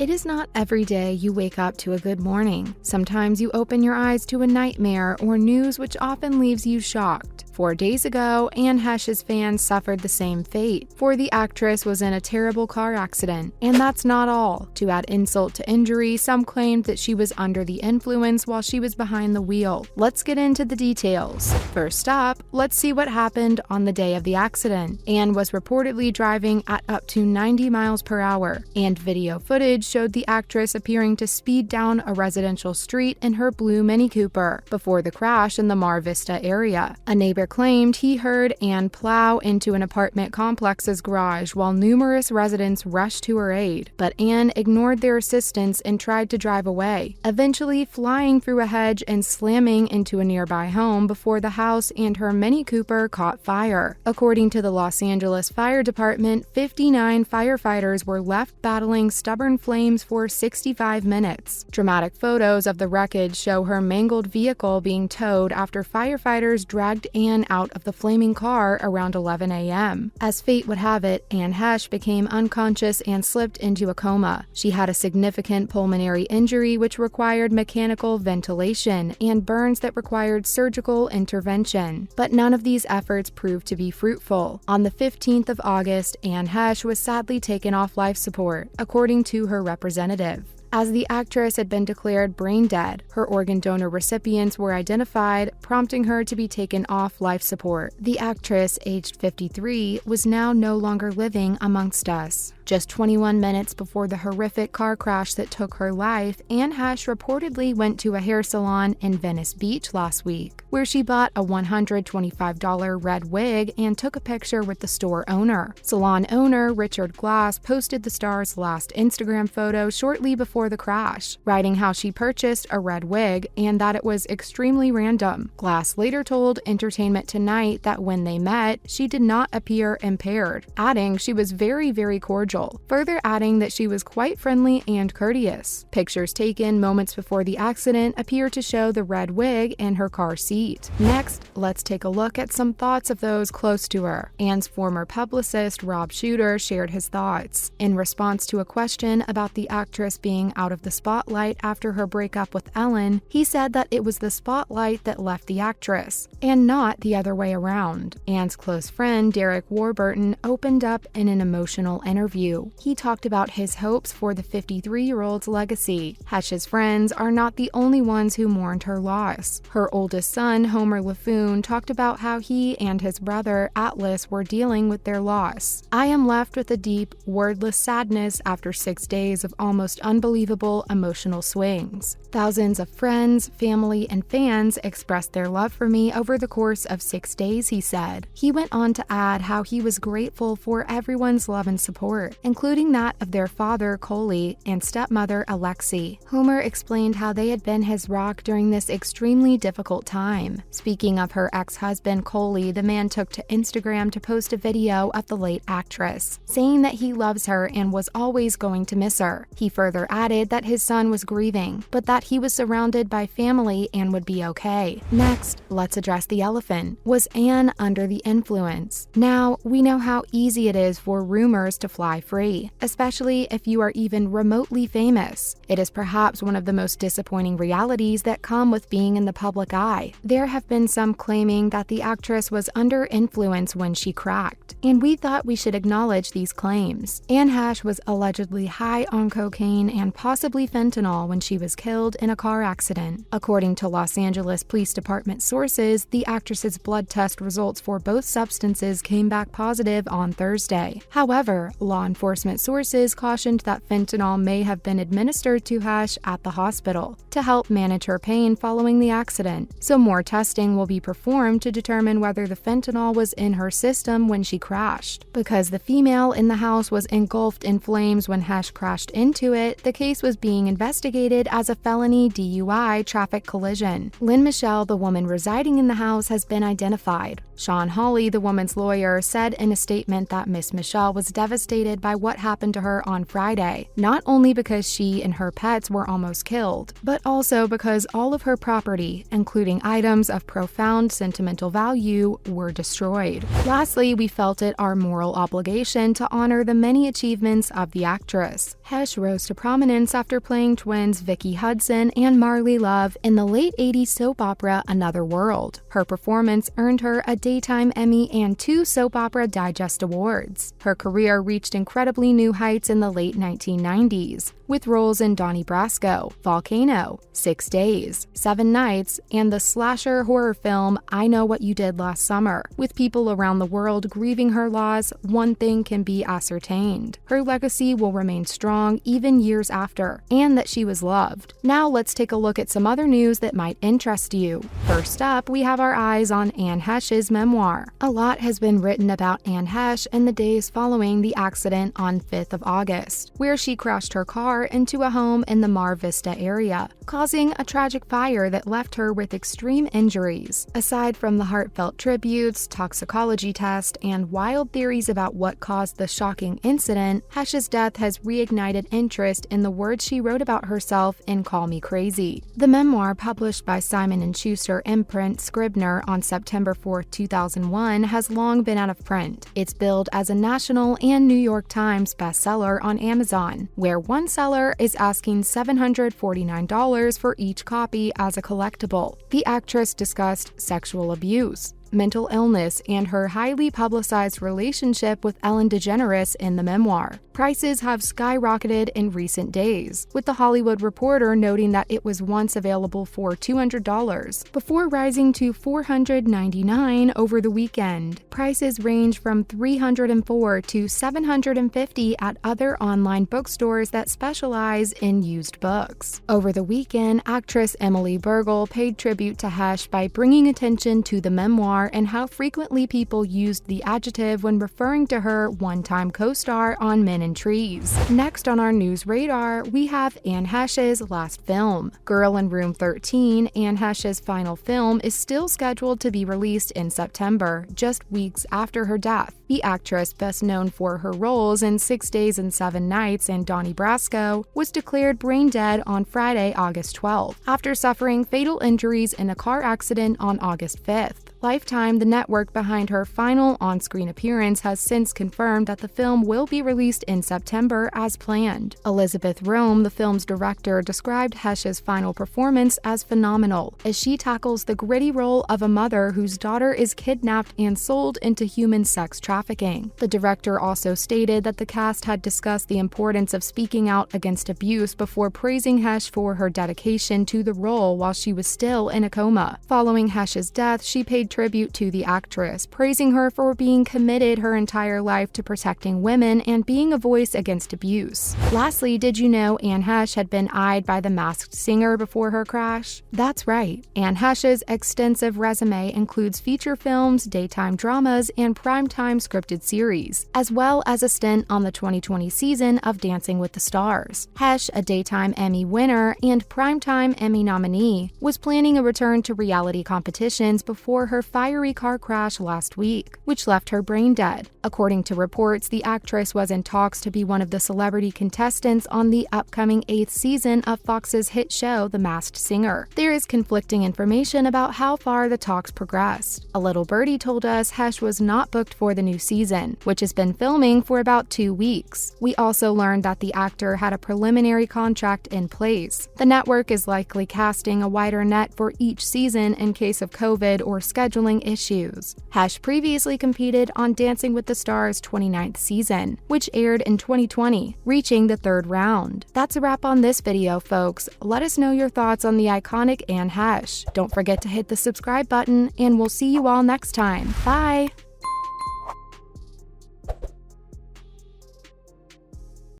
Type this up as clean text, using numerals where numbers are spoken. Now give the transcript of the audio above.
It is not every day you wake up to a good morning. Sometimes you open your eyes to a nightmare or news which often leaves you shocked. 4 days ago, Heche's fans suffered the same fate, for the actress was in a terrible car accident. And that's not all. To add insult to injury, some claimed that she was under the influence while she was behind the wheel. Let's get into the details. First up, let's see what happened on the day of the accident. Anne was reportedly driving at up to 90 miles per hour, and video footage showed the actress appearing to speed down a residential street in her blue Mini Cooper before the crash in the Mar Vista area. A neighbor claimed he heard Anne plow into an apartment complex's garage while numerous residents rushed to her aid, but Anne ignored their assistance and tried to drive away, eventually flying through a hedge and slamming into a nearby home before the house and her Mini Cooper caught fire. According to the Los Angeles Fire Department, 59 firefighters were left battling stubborn flames for 65 minutes. Dramatic photos of the wreckage show her mangled vehicle being towed after firefighters dragged Anne out of the flaming car around 11 a.m. As fate would have it, Anne Heche became unconscious and slipped into a coma. She had a significant pulmonary injury which required mechanical ventilation and burns that required surgical intervention. But none of these efforts proved to be fruitful. On the 15th of August, Anne Heche was sadly taken off life support, according to her representative. As the actress had been declared brain dead, her organ donor recipients were identified, prompting her to be taken off life support. The actress, aged 53, was now no longer living amongst us. Just 21 minutes before the horrific car crash that took her life, Anne Heche reportedly went to a hair salon in Venice Beach last week, where she bought a $125 red wig and took a picture with the store owner. Salon owner Richard Glass posted the star's last Instagram photo shortly before the crash, writing how she purchased a red wig and that it was extremely random. Glass later told Entertainment Tonight that when they met, she did not appear impaired, adding she was very cordial, further adding that she was quite friendly and courteous. Pictures taken moments before the accident appear to show the red wig in her car seat. Next, let's take a look at some thoughts of those close to her. Anne's former publicist, Rob Shooter, shared his thoughts. In response to a question about the actress being out of the spotlight after her breakup with Ellen, he said that it was the spotlight that left the actress, and not the other way around. Anne's close friend, Derek Warburton, opened up in an emotional interview. He talked about his hopes for the 53-year-old's legacy. Heche's friends are not the only ones who mourned her loss. Her oldest son, Homer LaFoon, talked about how he and his brother, Atlas, were dealing with their loss. "I am left with a deep, wordless sadness after 6 days of almost unbelievable emotional swings. Thousands of friends, family, and fans expressed their love for me over the course of 6 days," he said. He went on to add how he was grateful for everyone's love and support, including that of their father, Coley, and stepmother, Alexi. Homer explained how they had been his rock during this extremely difficult time. Speaking of her ex-husband, Coley, the man took to Instagram to post a video of the late actress, saying that he loves her and was always going to miss her. He further added that his son was grieving, but that he was surrounded by family and would be okay. Next, let's address the elephant. Was Anne under the influence? Now, we know how easy it is for rumors to fly free, especially if you are even remotely famous. It is perhaps one of the most disappointing realities that come with being in the public eye. There have been some claiming that the actress was under influence when she cracked, and we thought we should acknowledge these claims. Anne Heche was allegedly high on cocaine and possibly fentanyl when she was killed in a car accident. According to Los Angeles Police Department sources, the actress's blood test results for both substances came back positive on Thursday. However, law enforcement sources cautioned that fentanyl may have been administered to Heche at the hospital to help manage her pain following the accident. So more testing will be performed to determine whether the fentanyl was in her system when she crashed. Because the female in the house was engulfed in flames when Heche crashed into it, the case was being investigated as a felony DUI traffic collision. Lynn Michelle, the woman residing in the house, has been identified. Sean Hawley, the woman's lawyer, said in a statement that Miss Michelle was devastated by what happened to her on Friday, not only because she and her pets were almost killed, but also because all of her property, including items of profound sentimental value, were destroyed. Lastly, we felt it our moral obligation to honor the many achievements of the actress. Heche rose to prominence after playing twins Vicky Hudson and Marley Love in the late 80s soap opera Another World. Her performance earned her a Daytime Emmy and 2 Soap Opera Digest Awards. Her career reached incredibly new heights in the late 1990s, with roles in Donnie Brasco, Volcano, 6 Days, 7 Nights, and the slasher horror film I Know What You Did Last Summer. With people around the world grieving her loss, one thing can be ascertained: her legacy will remain strong even years after, and that she was loved. Now let's take a look at some other news that might interest you. First up, we have our eyes on Anne Heche's memoir. A lot has been written about Anne Heche in the days following the accident on 5th of August, where she crashed her car into a home in the Mar Vista area, causing a tragic fire that left her with extreme injuries. Aside from the heartfelt tributes, toxicology test, and wild theories about what caused the shocking incident, Heche's death has reignited interest in the words she wrote about herself in Call Me Crazy. The memoir, published by Simon & Schuster imprint Scribner on September 4, 2001, has long been out of print. It's billed as a national and New York Times bestseller on Amazon, where one seller is asking $749 for each copy as a collectible. The actress discussed sexual abuse, mental illness, and her highly publicized relationship with Ellen DeGeneres in the memoir. Prices have skyrocketed in recent days, with The Hollywood Reporter noting that it was once available for $200, before rising to $499 over the weekend. Prices range from $304 to $750 at other online bookstores that specialize in used books. Over the weekend, actress Emily Bergel paid tribute to Heche by bringing attention to the memoir and how frequently people used the adjective when referring to her one-time co-star on Men in Trees. Next on our news radar, we have Anne Heche's last film. Girl in Room 13, Anne Heche's final film, is still scheduled to be released in September, just weeks after her death. The actress, best known for her roles in 6 Days and 7 Nights and Donnie Brasco, was declared brain dead on Friday, August 12, after suffering fatal injuries in a car accident on August 5th. Lifetime, the network behind her final on-screen appearance, has since confirmed that the film will be released in September as planned. Elizabeth Rome, the film's director, described Heche's final performance as phenomenal, as she tackles the gritty role of a mother whose daughter is kidnapped and sold into human sex trafficking. The director also stated that the cast had discussed the importance of speaking out against abuse before praising Heche for her dedication to the role while she was still in a coma. Following Heche's death, she paid tribute to the actress, praising her for being committed her entire life to protecting women and being a voice against abuse. Lastly, did you know Anne Heche had been eyed by The Masked Singer before her crash? That's right. Anne Heche's extensive resume includes feature films, daytime dramas, and primetime scripted series, as well as a stint on the 2020 season of Dancing with the Stars. Heche, a Daytime Emmy winner and primetime Emmy nominee, was planning a return to reality competitions before her fiery car crash last week, which left her brain dead. According to reports, the actress was in talks to be one of the celebrity contestants on the upcoming 8th season of Fox's hit show The Masked Singer. There is conflicting information about how far the talks progressed. A little birdie told us Heche was not booked for the new season, which has been filming for about 2 weeks. We also learned that the actor had a preliminary contract in place. The network is likely casting a wider net for each season in case of COVID or scheduling issues. Heche previously competed on Dancing with the Stars' 29th season, which aired in 2020, reaching the 3rd round. That's a wrap on this video, folks. Let us know your thoughts on the iconic Anne Heche. Don't forget to hit the subscribe button, and we'll see you all next time. Bye!